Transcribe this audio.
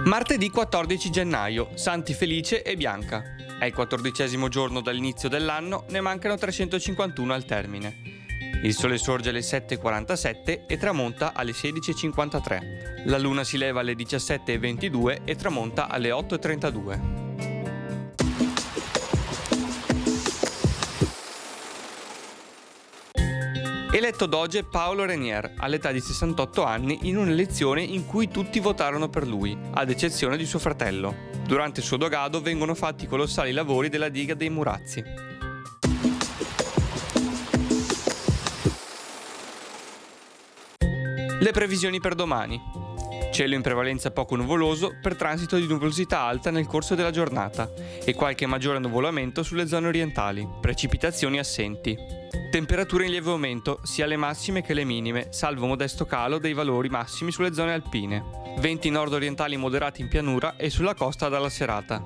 Martedì 14 gennaio, Santi Felice e Bianca. È il 14° giorno dall'inizio dell'anno, ne mancano 351 al termine. Il sole sorge alle 7:47 e tramonta alle 16:53. La luna si leva alle 17:22 e tramonta alle 8:32. Eletto doge Paolo Renier all'età di 68 anni in un'elezione in cui tutti votarono per lui, ad eccezione di suo fratello. Durante il suo dogado vengono fatti colossali lavori della diga dei Murazzi. Le previsioni per domani. Cielo in prevalenza poco nuvoloso per transito di nuvolosità alta nel corso della giornata e qualche maggiore nuvolamento sulle zone orientali, precipitazioni assenti. Temperature in lieve aumento, sia le massime che le minime, salvo modesto calo dei valori massimi sulle zone alpine. Venti nord-orientali moderati in pianura e sulla costa dalla serata.